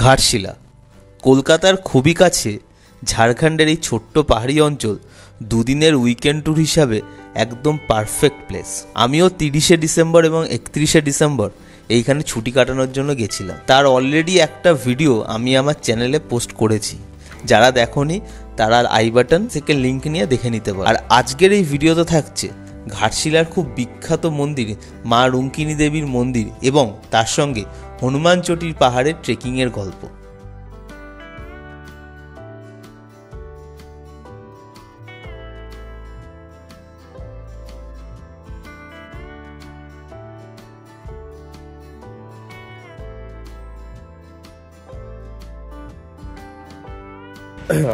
ঘাটশিলা কলকাতার খুবই কাছে ঝাড়খণ্ডের এই ছোট্ট পাহাড়ি অঞ্চল দুদিনের উইকেন্ড ট্যুর হিসাবে একদম পারফেক্ট প্লেস। আমিও 30শে ডিসেম্বর এবং 31শে ডিসেম্বর এইখানে ছুটি কাটানোর জন্য গেছিলাম। তার অলরেডি একটা ভিডিও আমি আমার চ্যানেলে পোস্ট করেছি, যারা দেখোনি তারা আই বাটন থেকে লিঙ্ক নিয়ে দেখে নিতে পারো। আর আজকের এই ভিডিওতে থাকছে ঘাটশিলার খুব বিখ্যাত মন্দির মা রুঙ্কিনী দেবীর মন্দির এবং তার সঙ্গে হনুমান চটির পাহাড়ের ট্রেকিংয়ের গল্প।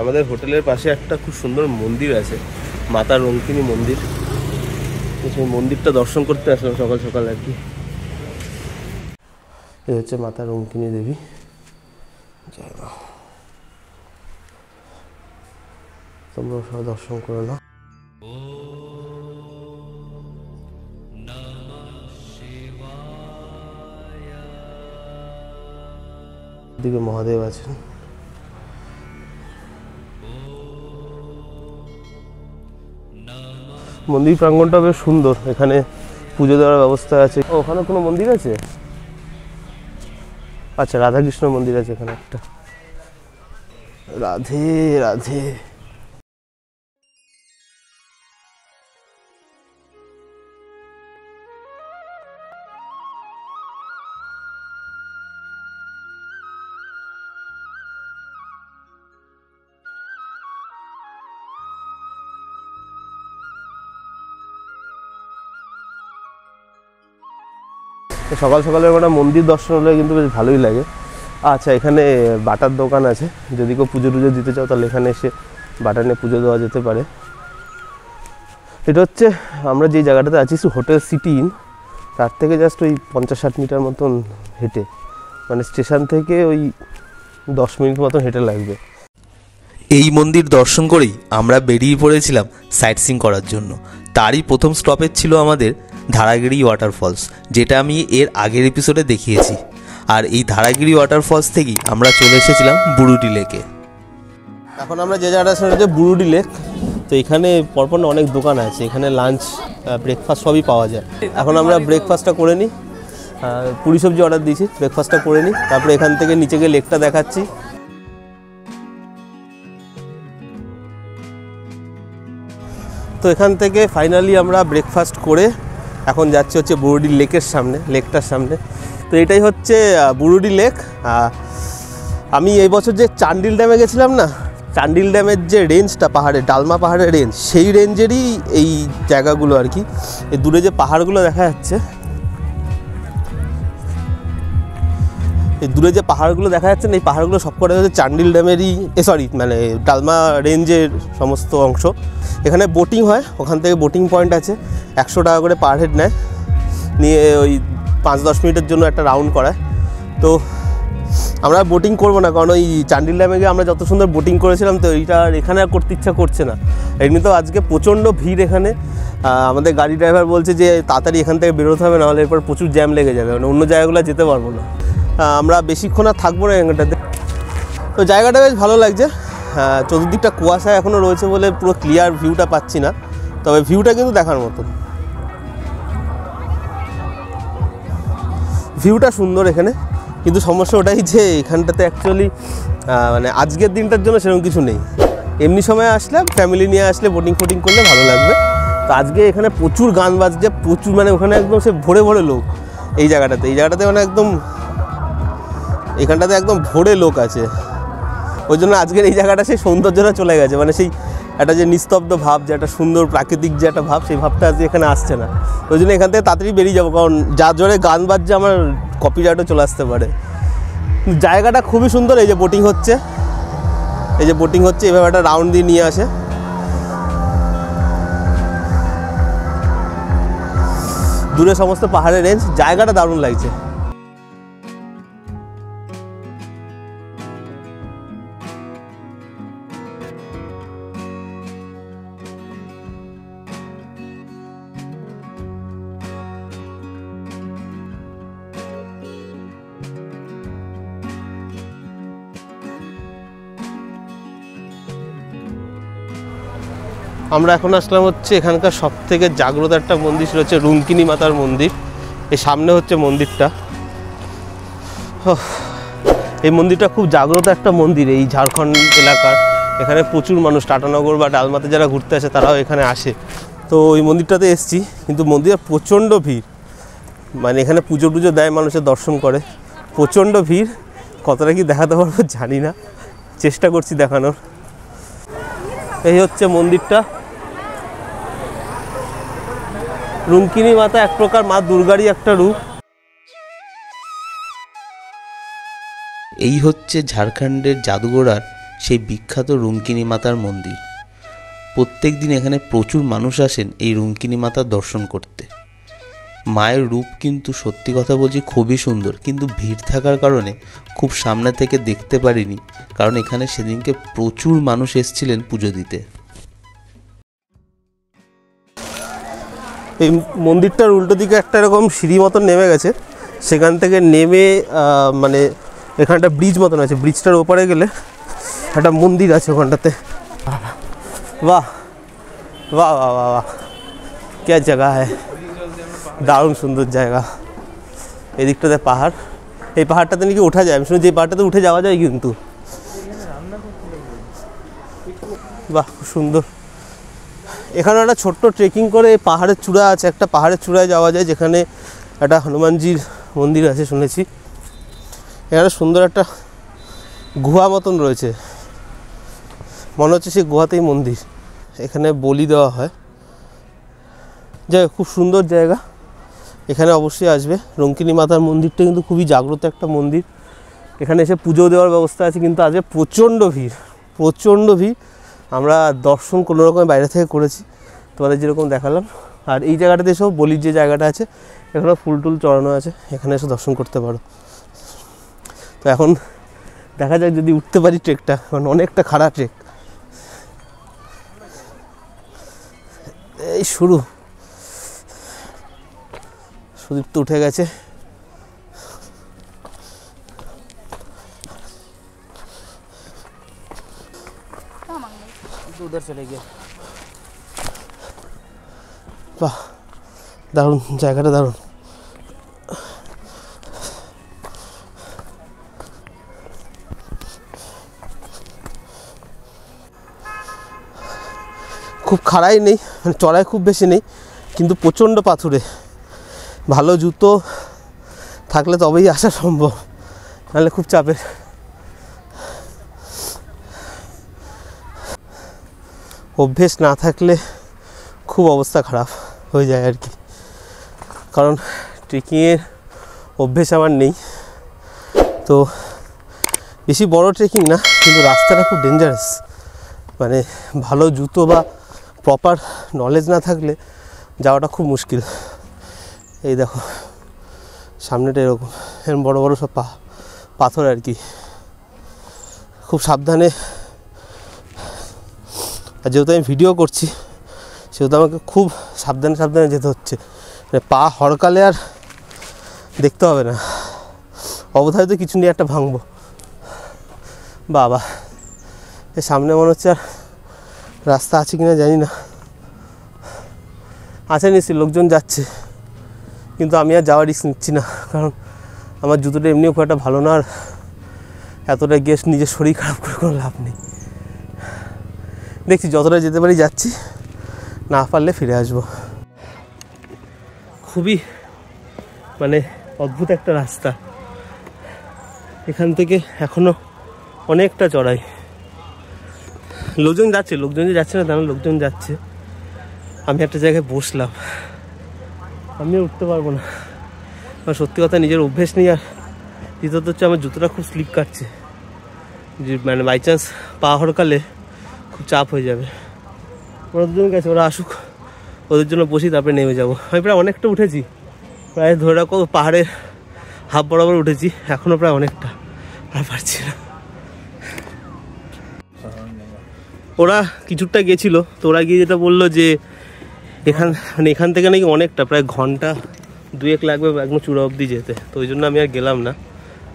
আমাদের হোটেলের পাশে একটা খুব সুন্দর মন্দির আছে, মাতা রঙ্কিনী মন্দির। সেই মন্দিরটা দর্শন করতে আসলাম সকাল সকাল আর কি। এই হচ্ছে মাতা রঙ্কিনী দেবী। তোমরা সবাই দর্শন করে নাও। দিকে মহাদেব আছেন। মন্দির প্রাঙ্গণটা বেশ সুন্দর, এখানে পুজো দেওয়ার ব্যবস্থা আছে। ওখানে কোনো মন্দির আছে? আচ্ছা, রাধাকৃষ্ণ মন্দির আছে এখানে একটা। রাধে রাধে। সকাল সকালে একটা মন্দির দর্শন হলে কিন্তু বেশ ভালোই লাগে। আচ্ছা, এখানে বাটার দোকান আছে, যদি কেউ পুজো টুজো দিতে চাও তাহলে এখানে এসে বাটা নিয়ে পুজো দেওয়া যেতে পারে। এটা হচ্ছে আমরা যে জায়গাটাতে আছি হোটেল সিটি ইন, তার থেকে জাস্ট ওই 50-60 মিটার মতন হেঁটে, মানে স্টেশন থেকে ওই 10 মিনিট মতন হেঁটে লাগবে। এই মন্দির দর্শন করেই আমরা বেরিয়ে পড়েছিলাম সাইট সিইং করার জন্য। তারই প্রথম স্টপেজ ছিল আমাদের ধারাগিরি ওয়াটারফলস, যেটা আমি এর আগের এপিসোডে দেখিয়েছি। আর এই ধারাগিরি ওয়াটারফলস থেকেই আমরা চলে এসেছিলাম বুরুডি লেকে। এখন আমরা যে জায়গাটা শুনেছি বুরুডি লেক, তো এখানে পরপর অনেক দোকান আছে, এখানে লাঞ্চ ব্রেকফাস্ট সবই পাওয়া যায়। এখন আমরা ব্রেকফাস্টটা করে নিই, পুরি সবজি অর্ডার দিয়েছি, ব্রেকফাস্টটা করে নিই, তারপরে এখান থেকে নিচে গিয়ে লেকটা দেখাচ্ছি। তো এখান থেকে ফাইনালি আমরা ব্রেকফাস্ট করে এখন যাচ্ছি হচ্ছে বুরুডি লেকের সামনে, লেকটার সামনে। তো এটাই হচ্ছে বুরুডি লেক। আমি এই বছর যে চান্ডিল ড্যামে গেছিলাম না, চান্ডিল ড্যামের যে রেঞ্জটা পাহাড়ের, ডালমা পাহাড়ের রেঞ্জ, সেই রেঞ্জেরই এই জায়গাগুলো আর কি। এই দূরে যে পাহাড়গুলো দেখা যাচ্ছে, এই দূরে যে পাহাড়গুলো দেখা যাচ্ছে না, এই পাহাড়গুলো সবকটা হচ্ছে চান্ডিল ড্যামেরই, মানে ডালমা রেঞ্জের সমস্ত অংশ। এখানে বোটিং হয়, ওখান থেকে বোটিং পয়েন্ট আছে, 100 টাকা করে পার হেড নেয়, নিয়ে ওই 5-10 মিনিটের জন্য একটা রাউন্ড করায়। তো আমরা বোটিং করবো না, কারণ ওই চান্ডিল ড্যামে গিয়ে আমরা যত সুন্দর বোটিং করেছিলাম, তো এইটা এখানে আর করতে ইচ্ছা করছে না। এমনিতেও আজকে প্রচণ্ড ভিড় এখানে। আমাদের গাড়ি ড্রাইভার বলছে যে তাড়াতাড়ি এখান থেকে বেরোতে হবে, নাহলে এরপর প্রচুর জ্যাম লেগে যাবে, মানে অন্য জায়গাগুলো যেতে পারবো না। আমরা বেশিক্ষণ আর থাকবো না এখানটাতে। তো জায়গাটা বেশ ভালো লাগছে। চতুর্দিকটা কুয়াশা এখনও রয়েছে বলে পুরো ক্লিয়ার ভিউটা পাচ্ছি না, তবে ভিউটা কিন্তু দেখার মতো। ভিউটা সুন্দর এখানে, কিন্তু সমস্যা ওটাই যে এখানটাতে অ্যাকচুয়ালি মানে আজকের দিনটার জন্য সেরকম কিছু নেই। এমনি সময় আসলে, ফ্যামিলি নিয়ে আসলে বোটিং ফোটিং করলে ভালো লাগবে। তো আজকে এখানে প্রচুর গান বাজছে, প্রচুর, মানে ওখানে একদম সে ভরে ভরে লোক। এই জায়গাটাতে মানে একদম, এখানটাতে একদম ভরে লোক আছে। ওই জন্য আজকের এই জায়গাটা সেই সৌন্দর্যটা চলে গেছে, মানে সেই একটা যে নিস্তব্ধ ভাব, যে একটা সুন্দর প্রাকৃতিক যে একটা ভাব, সেই ভাবটা আজকে এখানে আসছে না। ওই জন্য এখান থেকে তাড়াতাড়ি বেরিয়ে যাবো, কারণ যা জোরে গান বাজছে আমার কপিরাইটও চলে আসতে পারে। জায়গাটা খুবই সুন্দর। এই যে বোটিং হচ্ছে, এভাবে একটা রাউন্ড দিয়ে নিয়ে আসে। দূরে সমস্ত পাহাড়ের রেঞ্জ, জায়গাটা দারুণ লাগছে। আমরা এখন আসলাম হচ্ছে এখানকার সব থেকে জাগ্রত একটা মন্দির, সেটা হচ্ছে রুঙ্কিনী মাতার মন্দির। এই সামনে হচ্ছে মন্দিরটা। এই মন্দিরটা খুব জাগ্রত একটা মন্দির এই ঝাড়খণ্ড এলাকার। এখানে প্রচুর মানুষ টাটানগর বা ডালমাতে যারা ঘুরতে আসে তারাও এখানে আসে। তো ওই মন্দিরটাতে এসেছি, কিন্তু মন্দিরে প্রচণ্ড ভিড়। মানে এখানে পুজো টুজো দেয়, মানুষের দর্শন করে, প্রচণ্ড ভিড়। কতটা কি দেখাতে পারবো জানি না, চেষ্টা করছি দেখানোর। এই হচ্ছে মন্দিরটা। রুঙ্কিনী মাতা এক প্রকার মা দুর্গারই একটা রূপ। এই হচ্ছে ঝাড়খণ্ডের জাদুঘোড়ার সেই বিখ্যাত রুঙ্কিনী মাতার মন্দির। প্রত্যেক দিন এখানে প্রচুর মানুষ আসেন এই রুঙ্কিনী মাতার দর্শন করতে। মায়ের রূপ কিন্তু সত্যি কথা বলছি খুবই সুন্দর, কিন্তু ভিড় থাকার কারণে খুব সামনে থেকে দেখতে পারিনি, কারণ এখানে সেদিনকে প্রচুর মানুষ এসেছিলেন পুজো দিতে। এই মন্দিরটার উল্টো দিকে একটা এরকম সিঁড়ি মতন নেমে গেছে, সেখান থেকে নেমে মানে এখানটা ব্রিজ মতন আছে, ব্রিজটার ওপারে গেলে একটা মন্দির আছে ওখানটাতে। বাহ বাহ বাহ বাহ বাহ, কে জায়গা হ্যাঁ, দারুণ সুন্দর জায়গা। এদিকটাতে পাহাড়, এই পাহাড়টাতে নাকি ওঠা যায়, আমি শুনি যে পাহাড়টাতে উঠে যাওয়া যায় কিন্তু। বাহ খুব সুন্দর। এখানে একটা ছোট্ট ট্রেকিং করে পাহাড়ের চূড়া আছে, একটা পাহাড়ের চূড়ায় যাওয়া যায়, যেখানে একটা হনুমানজির মন্দির আছে শুনেছি। এখানে সুন্দর একটা গুহা মতন রয়েছে, মনে হচ্ছে সেই গুহাতেই মন্দির। এখানে বলি দেওয়া হয়। যাই খুব সুন্দর জায়গা, এখানে অবশ্যই আসবে। রুঙ্কিনী মাতার মন্দিরটা কিন্তু খুবই জাগ্রত একটা মন্দির। এখানে এসে পুজো দেওয়ার ব্যবস্থা আছে, কিন্তু আজকে প্রচণ্ড ভিড়, প্রচণ্ড ভিড়। আমরা দর্শন কোনো রকম বাইরে থেকে করেছি, তোমাদের যেরকম দেখালাম। আর এই জায়গাটাতে এসেও বলির যে জায়গাটা আছে, এখানে ফুল টুল চড়ানো আছে, এখানে এসে দর্শন করতে পারো। তো এখন দেখা যাক যদি উঠতে পারি ট্রেকটা, কারণ অনেকটা খাড়া ট্রেক। এই শুরু, সুদীপ তো উঠে গেছে। বাহ দারুণ জায়গাটা, দারুণ। খুব খাড়াই নেই, মানে চড়াই খুব বেশি নেই, কিন্তু প্রচণ্ড পাথুরে। ভালো জুতো থাকলে তবেই আসা সম্ভব, নাহলে খুব চাপের। অভ্যেস না থাকলে খুব অবস্থা খারাপ হয়ে যায় আর কি, কারণ ট্রেকিংয়ের অভ্যেস আমার নেই। তো বেশি বড় ট্রেকিং না, কিন্তু রাস্তাটা খুব ডেঞ্জারাস। মানে ভালো জুতো বা প্রপার নলেজ না থাকলে যাওয়াটা খুব মুশকিল। এই দেখো সামনেটা এরকম বড় বড় সব পাথর আর কি, খুব সাবধানে। আর যেহেতু আমি ভিডিও করছি সেহেতু আমাকে খুব সাবধানে সাবধানে যেতে হচ্ছে, মানে পা হড়কালে আর দেখতে হবে না, অবধারিত কিছু নিয়ে একটা ভাঙবো। বাবা এর সামনে মনে হচ্ছে আর রাস্তা আছে কিনা জানি না, আছে নিশ্চয়ই, লোকজন যাচ্ছে, কিন্তু আমি আর যাওয়ার রিস্ক নিচ্ছি না, কারণ আমার জুতোটা এমনিও খুব একটা ভালো না, আর এতটা গিয়ে নিজের শরীর খারাপ করে কোনো লাভ নেই। দেখছি যতটা যেতে পারি যাচ্ছি, না পারলে ফিরে আসবো। খুবই মানে অদ্ভুত একটা রাস্তা, এখান থেকে এখনো অনেকটা চড়াই। লোকজন যাচ্ছে, লোকজন যে যাচ্ছে না তেমন লোকজন যাচ্ছে। আমি একটা জায়গায় বসলাম, আমিও উঠতে পারবো না, আর সত্যি কথা নিজের অভ্যেস নেই। আর দ্বিতীয়ত হচ্ছে আমার জুতোটা খুব স্লিপ কাটছে, যে মানে বাই চান্স পা হড়কালে খুব চাপ হয়ে যাবে। ওরা দুজন গেছে, ওরা আসুক, ওদের জন্য বসি, তারপরে নেমে যাবো। আমি প্রায় অনেকটা উঠেছি, প্রায় ধরে রাখো পাহাড়ের হাফ বরাবর উঠেছি, এখনও প্রায় অনেকটা, আর পারছি না। ওরা কিছুটা গেছিলো, তো ওরা গিয়ে যেটা বললো যে এখান থেকে নাকি অনেকটা, প্রায় ঘন্টা 2-1 লাগবে একদম চূড়া অবধি যেতে। তো ওই জন্য আমি আর গেলাম না।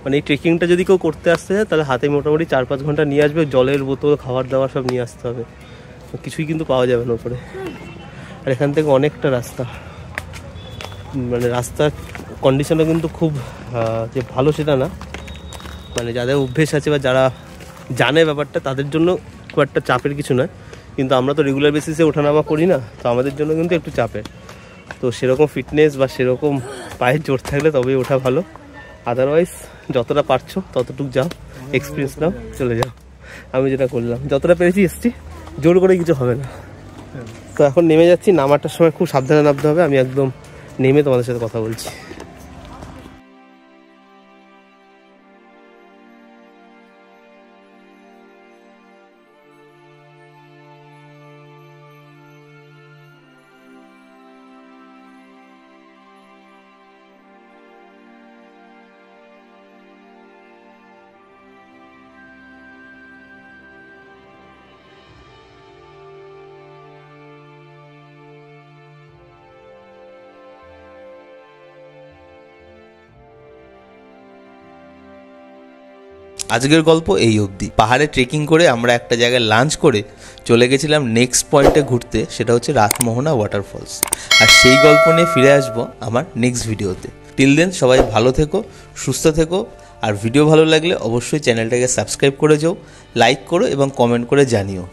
মানে এই ট্রেকিংটা যদি কেউ করতে আসতে হয় তাহলে হাতে মোটামুটি 4-5 ঘন্টা নিয়ে আসবে, জলের বোতল, খাবার দাবার সব নিয়ে আসতে হবে, কিছুই কিন্তু পাওয়া যাবে না উপরে। আর এখান থেকে অনেকটা রাস্তা, মানে রাস্তার কন্ডিশনও কিন্তু খুব যে ভালো সেটা না, মানে যাদের অভ্যেস আছে বা যারা জানে ব্যাপারটা তাদের জন্য খুব একটা চাপের কিছু নয়, কিন্তু আমরা তো রেগুলার বেসিসে ওঠানামা করি না, তো আমাদের জন্য কিন্তু একটু চাপের। তো সেরকম ফিটনেস বা সেরকম পায়ের জোর থাকলে তবেই ওঠা ভালো, আদারওয়াইজ যতটা পারছো ততটুকু যাও, এক্সপিরিয়েন্স নাও, চলে যাও। আমি যেটা করলাম, যতটা পেরেছি এসছি, জোর করে কিছু হবে না। তো এখন নেমে যাচ্ছি, নামাটার সময় খুব সাবধানে নামতে হবে, আমি একদম নেমে তোমাদের সাথে কথা বলছি। আজকের গল্প এই অবধি। পাহাড়ে ট্রেকিং করে আমরা একটা জায়গায় লাঞ্চ করে চলে গেছিলাম নেক্সট পয়েন্টে ঘুরতে, সেটা হচ্ছে রাতমোহনা ওয়াটারফলস। আর সেই গল্প নিয়ে ফিরে আসবো আমার নেক্সট ভিডিওতে। টিল দেন সবাই ভালো থেকো, সুস্থ থেকো, আর ভিডিও ভালো লাগলে অবশ্যই চ্যানেলটাকে সাবস্ক্রাইব করে যাও, লাইক করো এবং কমেন্ট করে জানিও।